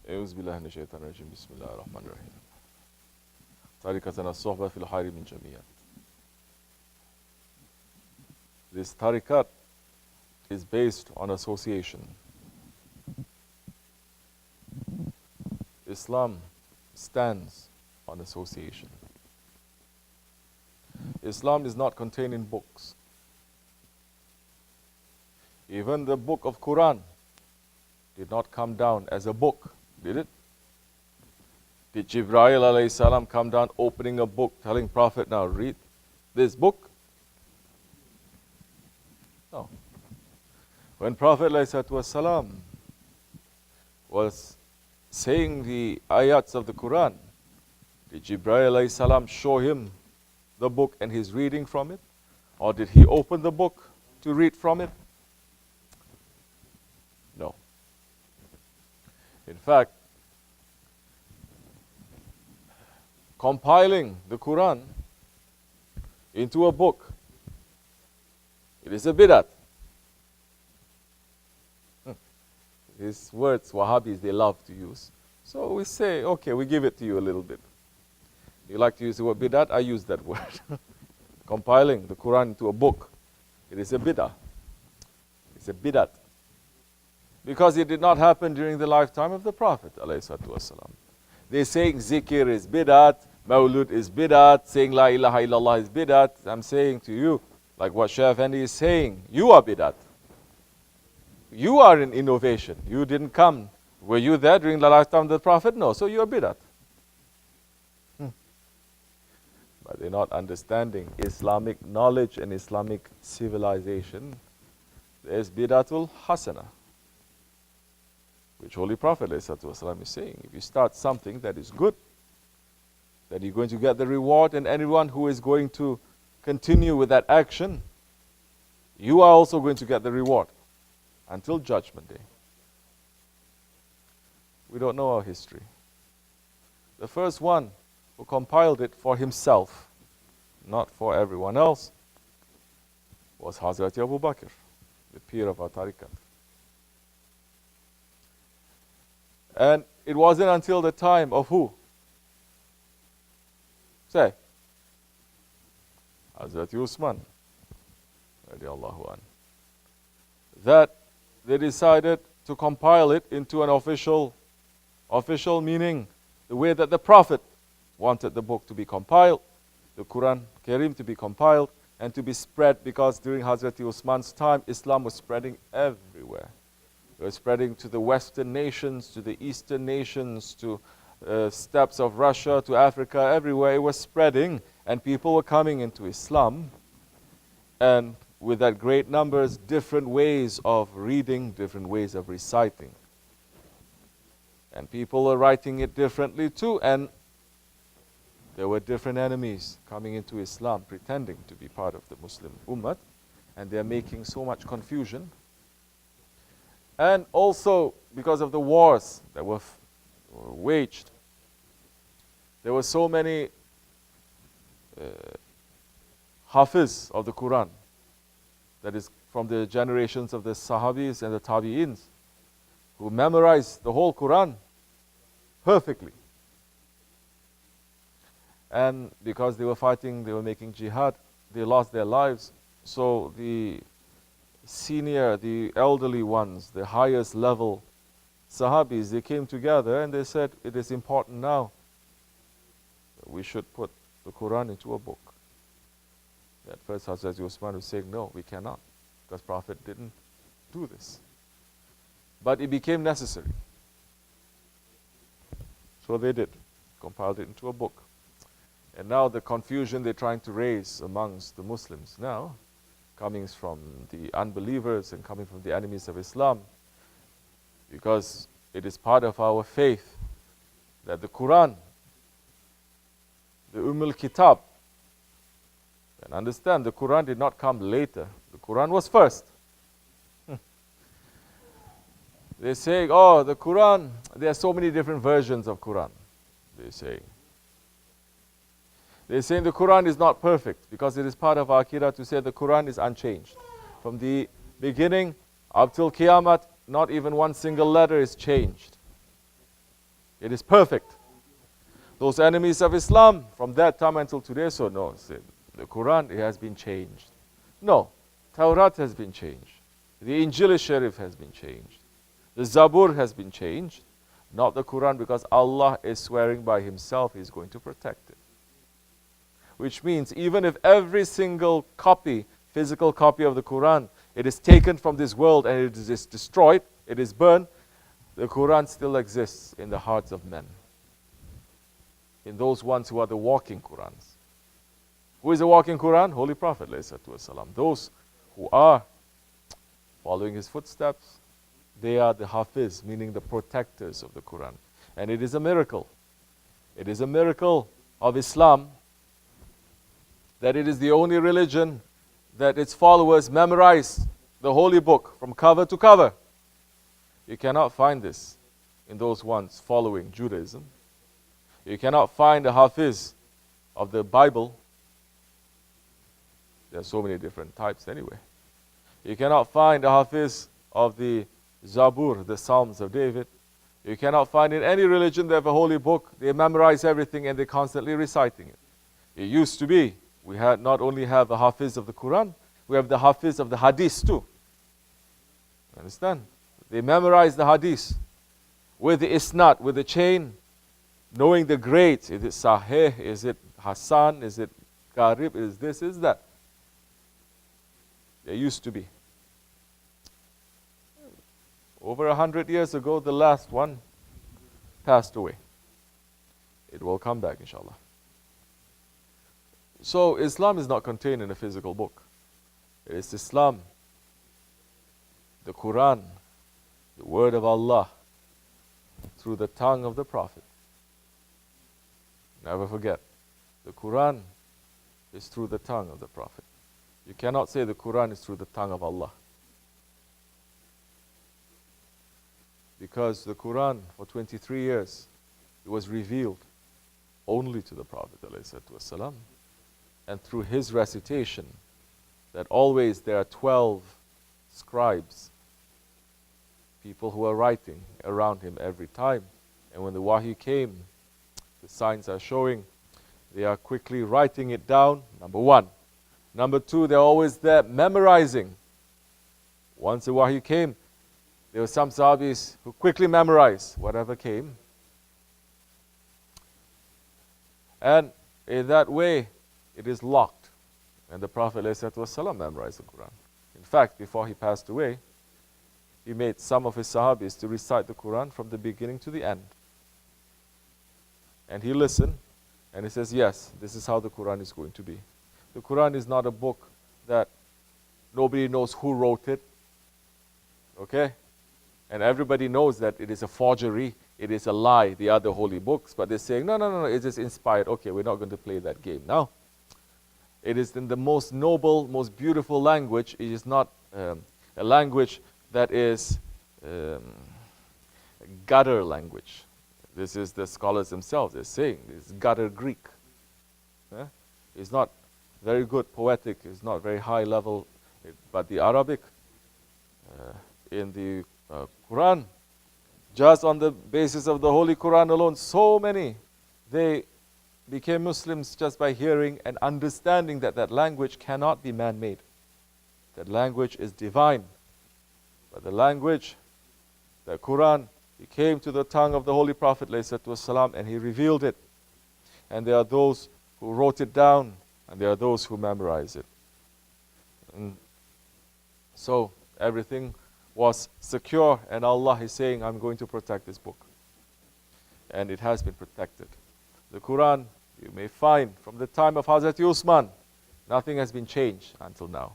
Bismillahir, Bismillahir, Rahmaanir. Tariqatana Sohbet fil Hayri min Jamiyat. This tariqat is based on association. Islam stands on association. Islam is not contained in books. Even the book of Quran did not come down as a book, did it? Did Jibreel alayhi salam come down opening a book, telling Prophet, now read this book? No. When Prophet alayhi salam was saying the ayats of the Quran, did Jibreel alayhi salam show him the book and he's reading from it? Or did he open the book to read from it? No. In fact, compiling the Quran into a book, it is a bid'at. These words Wahhabis, they love to use. So we say, okay, we give it to you a little bit. You like to use the word bid'at? I use that word. Compiling the Quran into a book, it is a bid'ah. It's a bid'at. Because it did not happen during the lifetime of the Prophet ﷺ. They're saying zikr is bid'at, mawlud is bid'at, saying la ilaha illallah is bid'at. I'm saying to you, like what Shaykh Efendi is saying, you are bid'at. You are an innovation. You didn't come. Were you there during the lifetime of the Prophet? No, so you are bid'at. But they're not understanding Islamic knowledge and Islamic civilization. There's bid'atul hasana, which Holy Prophet ﷺ is saying, if you start something that is good, that you're going to get the reward, and anyone who is going to continue with that action, you are also going to get the reward until Judgment Day. We don't know our history. The first one who compiled it for himself, not for everyone else, was Hazrat Abu Bakr, the peer of our tariqat. And it wasn't until the time of who? Say. Hazrat Usman, radiallahu anh, that they decided to compile it into an official meaning, the way that the Prophet wanted the book to be compiled, the Quran Karim to be compiled, and to be spread, because during Hazrat Usman's time, Islam was spreading everywhere. It was spreading to the Western nations, to the Eastern nations, to steppes of Russia, to Africa, everywhere it was spreading, and people were coming into Islam. And with that great numbers, different ways of reading, different ways of reciting. And people were writing it differently too, and there were different enemies coming into Islam, pretending to be part of the Muslim Ummah, and they're making so much confusion. And also, because of the wars that were waged, there were so many hafiz of the Quran, that is from the generations of the Sahabis and the Tabi'ins, who memorized the whole Quran perfectly. And because they were fighting, they were making jihad, they lost their lives. So the senior, the elderly ones, the highest level Sahabis, they came together and they said, it is important now that we should put the Quran into a book. At first Hazrat Usman was saying, no, we cannot, because Prophet didn't do this. But it became necessary. So they did, compiled it into a book. And now the confusion they're trying to raise amongst the Muslims now, coming from the unbelievers and coming from the enemies of Islam, because it is part of our faith that the Quran, the Kitab, and understand, the Quran did not come later. The Quran was first. They say, oh, the Quran, there are so many different versions of Quran, they say. They're saying the Quran is not perfect, because it is part of our Aqidah to say the Quran is unchanged. From the beginning up till Qiyamah, not even one single letter is changed. It is perfect. Those enemies of Islam from that time until today, so no, the Quran, it has been changed. No, Tawrat has been changed. The Injil Sharif has been changed. The Zabur has been changed. Not the Quran, because Allah is swearing by Himself He's going to protect it. Which means even if every single copy, physical copy of the Quran, it is taken from this world and it is destroyed, it is burned, the Quran still exists in the hearts of men. In those ones who are the walking Qurans. Who is the walking Quran? Holy Prophet ﷺ. Those who are following his footsteps, they are the Hafiz, meaning the protectors of the Quran. And it is a miracle. It is a miracle of Islam that it is the only religion that its followers memorize the holy book from cover to cover. You cannot find this in those ones following Judaism. You cannot find a Hafiz of the Bible. There are so many different types anyway. You cannot find a Hafiz of the Zabur, the Psalms of David. You cannot find in any religion they have a holy book. They memorize everything and they're constantly reciting it. It used to be, we had not only have a Hafiz of the Quran, we have the Hafiz of the Hadith too. Understand? They memorize the Hadith with the Isnad, with the chain, knowing the grades. Is it Sahih? Is it Hassan? Is it Garib? Is this? Is that? There used to be. Over 100 years ago, the last one passed away. It will come back, inshallah. So, Islam is not contained in a physical book. It is Islam, the Quran, the word of Allah, through the tongue of the Prophet. Never forget, the Quran is through the tongue of the Prophet. You cannot say the Quran is through the tongue of Allah. Because the Quran, for 23 years, it was revealed only to the Prophet ﷺ. And through his recitation, that always there are 12 scribes, people who are writing around him every time. And when the wahi came, the signs are showing, they are quickly writing it down, number one. Number two, they're always there memorizing. Once the wahi came, there were some Sahabis who quickly memorized whatever came. And in that way, it is locked. And the Prophet ﷺ memorized the Quran. In fact, before he passed away, he made some of his Sahabis to recite the Quran from the beginning to the end. And he listened, and he says, yes, this is how the Quran is going to be. The Quran is not a book that nobody knows who wrote it. Okay? And everybody knows that it is a forgery, it is a lie, the other holy books. But they're saying, no, it is inspired. Okay, we're not going to play that game now. It is in the most noble, most beautiful language. It is not a language that is gutter language. This is the scholars themselves. They're saying it's gutter Greek. It's not very good poetic. It's not very high level. But the Arabic in the Quran, just on the basis of the Holy Quran alone, so many, they became Muslims just by hearing and understanding that that language cannot be man-made. That language is divine. But the language, the Quran, it came to the tongue of the Holy Prophet ﷺ, and he revealed it. And there are those who wrote it down, and there are those who memorize it. And so everything was secure, and Allah is saying, I'm going to protect this book. And it has been protected. The Quran, you may find from the time of Hazrat Usman, nothing has been changed until now.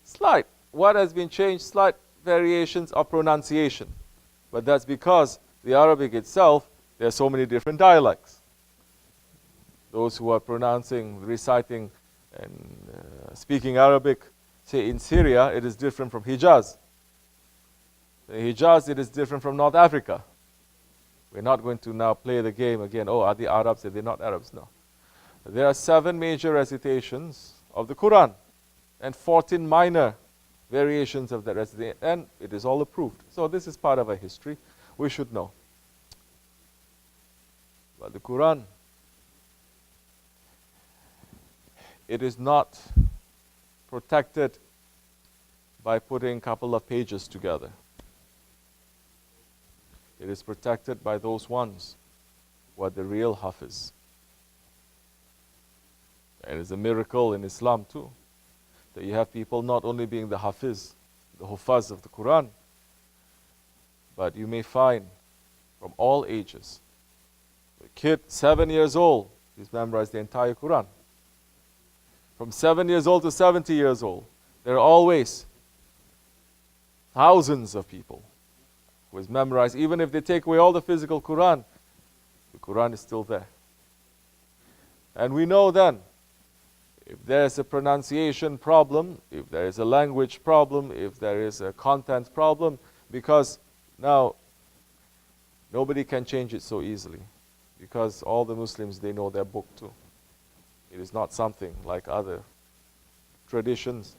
Slight. What has been changed? Slight variations of pronunciation. But that's because the Arabic itself, there are so many different dialects. Those who are pronouncing, reciting, and speaking Arabic, say in Syria, it is different from Hijaz. In Hijaz, it is different from North Africa. We're not going to now play the game again. Oh, are they Arabs? Are they not Arabs? No. There are 7 major recitations of the Quran and 14 minor variations of that recitation, and it is all approved. So this is part of our history. We should know. But the Quran, it is not protected by putting a couple of pages together. It is protected by those ones who are the real Hafiz. And it's a miracle in Islam too, that you have people not only being the Hafiz, the Hufaz of the Quran, but you may find from all ages. A kid, 7 years old, he's memorized the entire Quran. From 7 years old to 70 years old, there are always thousands of people who has memorized. Even if they take away all the physical Quran, the Quran is still there. And we know then, if there is a pronunciation problem, if there is a language problem, if there is a content problem, because now nobody can change it so easily, because all the Muslims, they know their book too. It is not something like other traditions.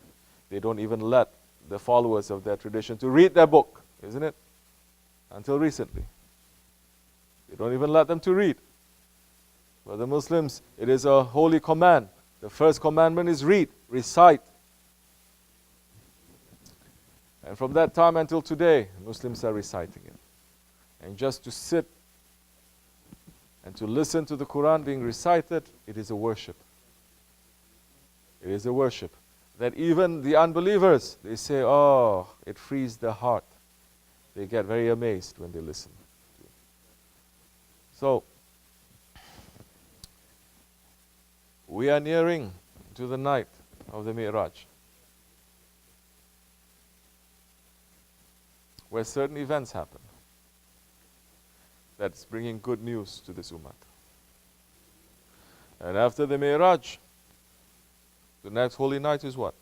They don't even let the followers of their tradition to read their book, isn't it? Until recently. They don't even let them to read. For the Muslims, it is a holy command. The first commandment is read, recite. And from that time until today, Muslims are reciting it. And just to sit and to listen to the Quran being recited, it is a worship. It is a worship. That even the unbelievers, they say, oh, it frees their heart. They get very amazed when they listen. So, we are nearing to the night of the Miraj, where certain events happen that's bringing good news to this ummah. And after the Miraj, the next holy night is what?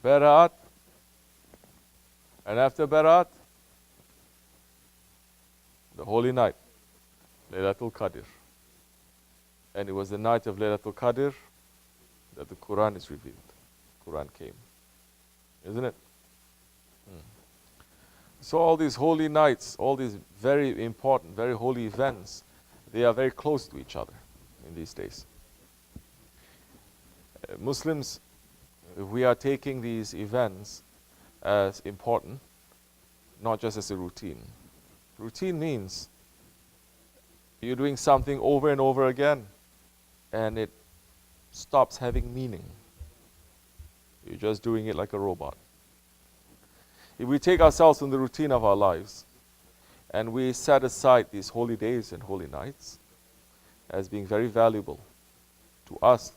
Bara'at. And after Bara'at, the holy night, Laylatul Qadr. And it was the night of Laylatul Qadr that the Quran is revealed. Quran came. Isn't it? So all these holy nights, all these very important, very holy events, they are very close to each other in these days. Muslims, we are taking these events as important, not just as a routine. Routine means you're doing something over and over again, and it stops having meaning. You're just doing it like a robot. If we take ourselves from the routine of our lives, and we set aside these holy days and holy nights as being very valuable to us,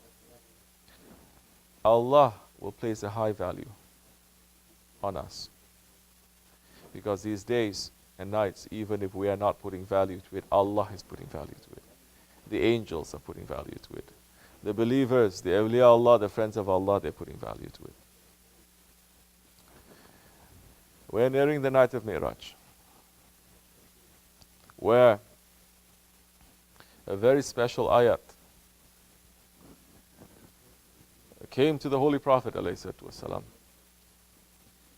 Allah will place a high value on us. Because these days and nights, even if we are not putting value to it, Allah is putting value to it. The angels are putting value to it. The believers, the awliya Allah, the friends of Allah, they're putting value to it. We're nearing the night of Miraj, where a very special ayat came to the Holy Prophet ﷺ.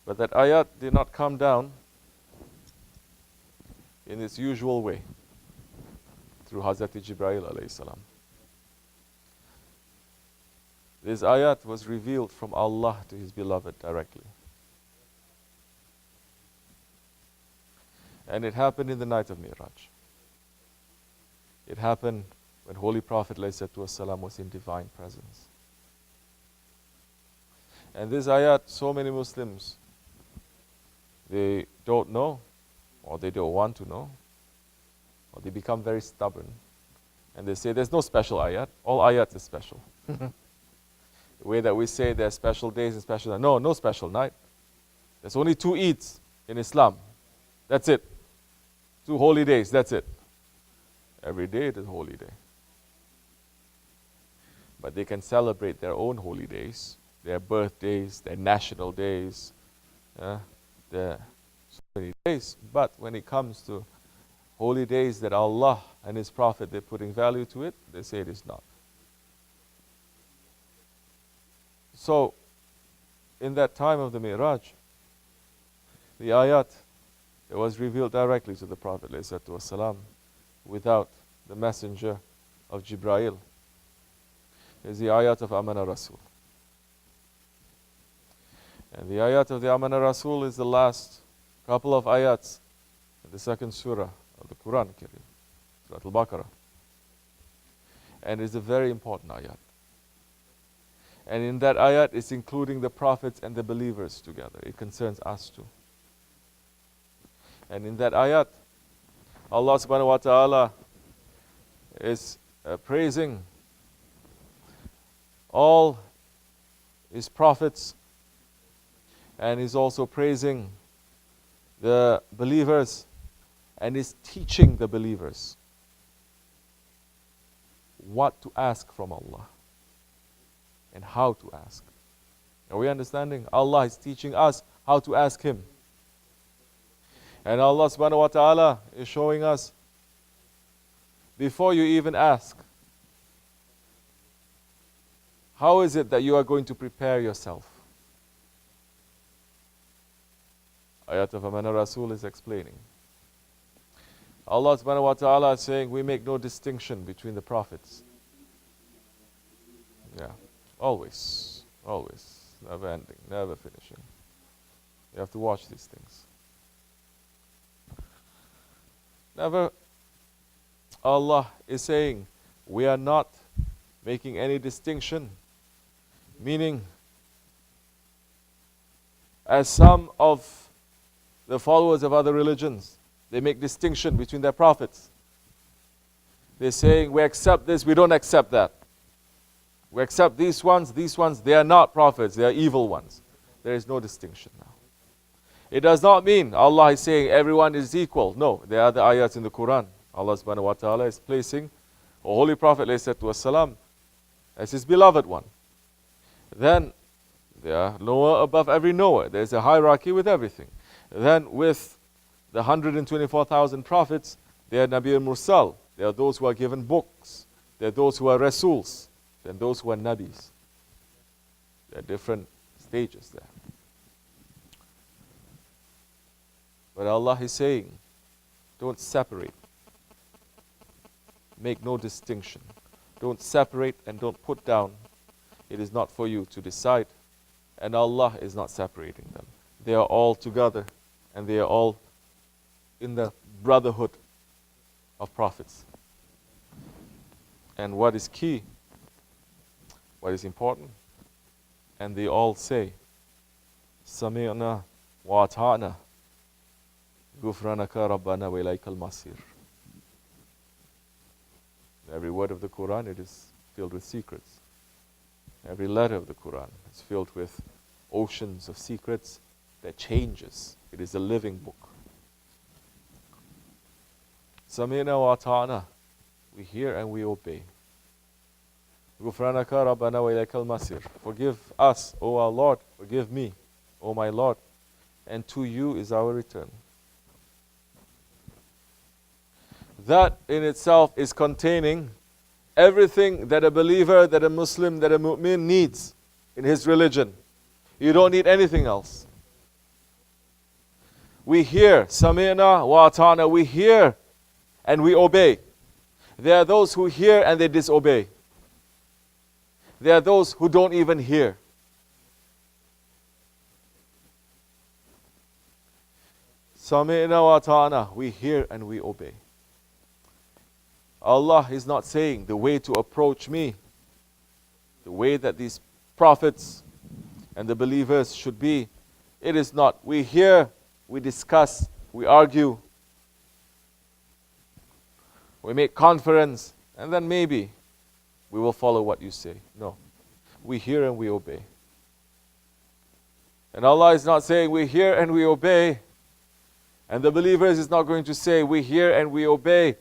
But that ayat did not come down in its usual way, through Hazrat Jibreel ﷺ. This ayat was revealed from Allah to His beloved directly. And it happened in the night of Miraj. It happened when Holy Prophet ﷺ was in divine presence. And this ayat, so many Muslims, they don't know, or they don't want to know, or they become very stubborn. And they say, there's no special ayat. All ayats are special. The way that we say there are special days and special nights. No, no special night. There's only 2 Eids in Islam. That's it. 2 holy days, that's it. Every day it is a holy day. But they can celebrate their own holy days, their birthdays, their national days, their so many days. But when it comes to holy days that Allah and His Prophet, they're putting value to it, they say it is not. So, in that time of the Miraj, the ayat, it was revealed directly to the Prophet ﷺ. without the messenger of Jibreel. Is the Ayat of Amanar Rasulu. And the Ayat of the Amanar Rasulu is the last couple of Ayats in the second Surah of the Quran, Surah al-Baqaarah. And it's a very important Ayat. And in that Ayat, it's including the prophets and the believers together. It concerns us too. And in that Ayat, Allah SWT is praising all His prophets, and He's also praising the believers, and is teaching the believers what to ask from Allah and how to ask. Are we understanding? Allah is teaching us how to ask Him. And Allah SWT is showing us, before you even ask, how is it that you are going to prepare yourself? Ayat of Amanar Rasul is explaining. Allah subhanahu wa ta'ala is saying, we make no distinction between the prophets. Yeah, always, never ending, never finishing. You have to watch these things. Never, Allah is saying, we are not making any distinction. Meaning, as some of the followers of other religions, they make distinction between their prophets. They're saying, we accept this, we don't accept that. We accept these ones, they are not prophets, they are evil ones. There is no distinction now. It does not mean Allah is saying everyone is equal. No, there are the ayats in the Quran. Allah subhanahu wa ta'ala is placing a Holy Prophet ﷺ as His beloved one. Then there are Noah above every Noah. There is a hierarchy with everything. Then with the 124,000 prophets, they are Nabi al-Mursal. They are those who are given books. They are those who are Rasuls. Then those who are Nabis. There are different stages there. But Allah is saying, don't separate. Make no distinction. Don't separate and don't put down. It is not for you to decide. And Allah is not separating them. They are all together. And they are all in the brotherhood of prophets. And what is key, what is important, and they all say, Sami'na wa ata'na, Ghufranaka Rabbana wa ilaykal masir. Every word of the Quran, it is filled with secrets. Every letter of the Quran is filled with oceans of secrets that changes. It is a living book. Sami'na wa ata'na. We hear and we obey. Ghufranaka Rabbana wa ilaykal masir. Forgive us, O our Lord. Forgive me, O my Lord. And to you is our return. That in itself is containing everything that a believer, that a Muslim, that a mu'min needs in his religion. You don't need anything else. We hear, Sami'na wa ata'na, we hear and we obey. There are those who hear and they disobey. There are those who don't even hear. Sami'na wa ata'na, we hear and we obey. Allah is not saying the way to approach me, the way that these prophets and the believers should be. It is not. We hear, we discuss, we argue, we make conference, and then maybe we will follow what you say. No. We hear and we obey. And Allah is not saying we hear and we obey. And the believers is not going to say we hear and we obey.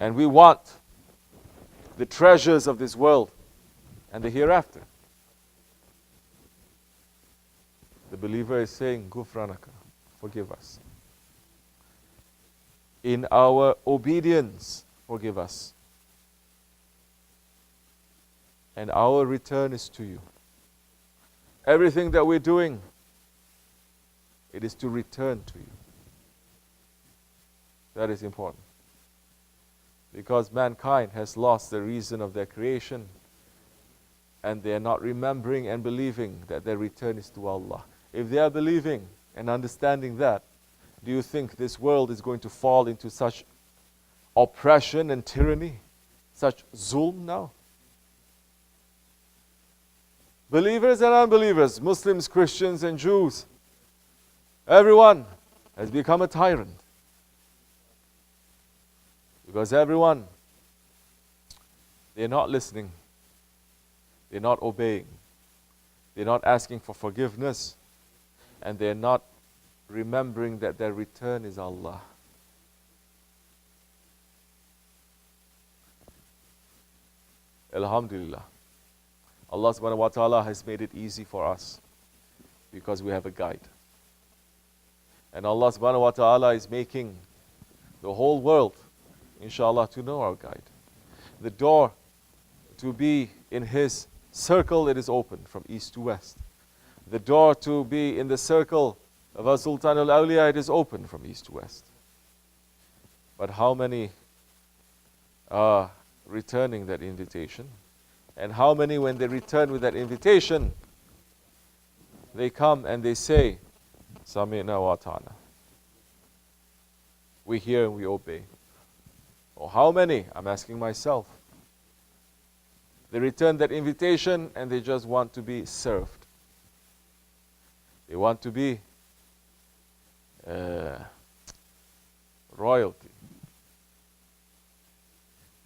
And we want the treasures of this world and the hereafter. The believer is saying, Ghufranaka, forgive us. In our obedience, forgive us. And our return is to you. Everything that we're doing, it is to return to you. That is important. Because mankind has lost the reason of their creation, and they are not remembering and believing that their return is to Allah. If they are believing and understanding that, do you think this world is going to fall into such oppression and tyranny, such zulm now? Believers and unbelievers, Muslims, Christians and Jews, everyone has become a tyrant. Because everyone, they're not listening, they're not obeying, they're not asking for forgiveness, and they're not remembering that their return is Allah. Alhamdulillah. Allah SWT has made it easy for us because we have a guide. And Allah SWT is making the whole world, inshallah, to know our guide. The door to be in His circle, it is open from east to west. The door to be in the circle of our Sultan al-Awliya, it is open from east to west. But how many are returning that invitation? And how many, when they return with that invitation, they come and they say, Sami'na wa ta'ana. We hear and we obey. Or how many, I'm asking myself, they return that invitation and they just want to be served. They want to be royalty.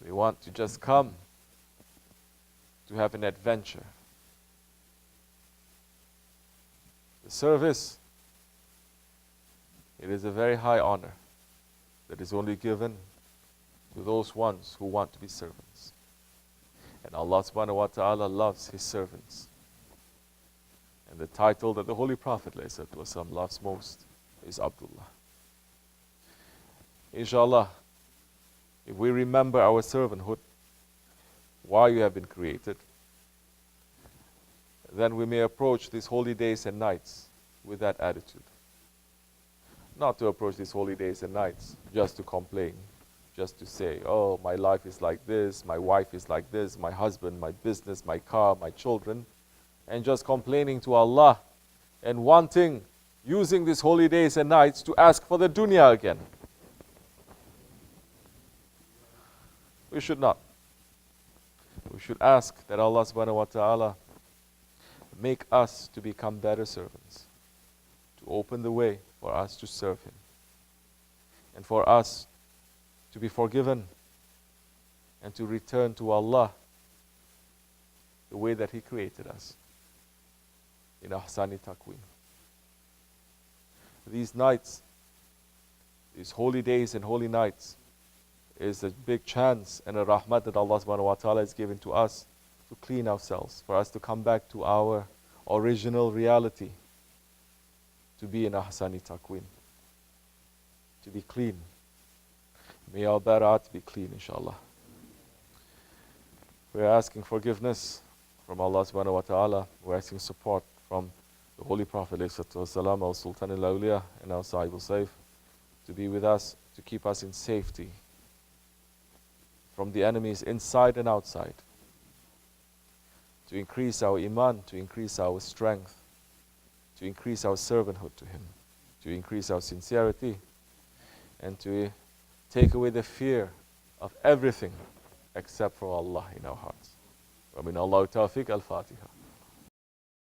They want to just come to have an adventure. The service, it is a very high honor that is only given to those ones who want to be servants. And Allah SWT loves His servants. And the title that the Holy Prophet ﷺ loves most is Abdullah. Inshallah, if we remember our servanthood, why you have been created, then we may approach these holy days and nights with that attitude. Not to approach these holy days and nights just to complain, just to say, oh, my life is like this, my wife is like this, my husband, my business, my car, my children, and just complaining to Allah and wanting, using these holy days and nights to ask for the dunya again. We should not. We should ask that Allah SWT make us to become better servants, to open the way for us to serve Him, and for us to be forgiven and to return to Allah the way that He created us, in ahsani taqweem. These nights, these holy days and holy nights, is a big chance and a rahmat that Allah SWT has given to us to clean ourselves, for us to come back to our original reality, to be in ahsani taqweem, to be clean. May our barat be clean, inshallah. We are asking forgiveness from Allah SWT. We're asking support from the Holy Prophet ﷺ, our Sultan al-Awliya and our Sahib al-Sayf, to be with us, to keep us in safety from the enemies inside and outside, to increase our iman, to increase our strength, to increase our servanthood to Him, to increase our sincerity, and to take away the fear of everything except for Allah in our hearts. Wa min Allahu tawfiq al-Fatiha.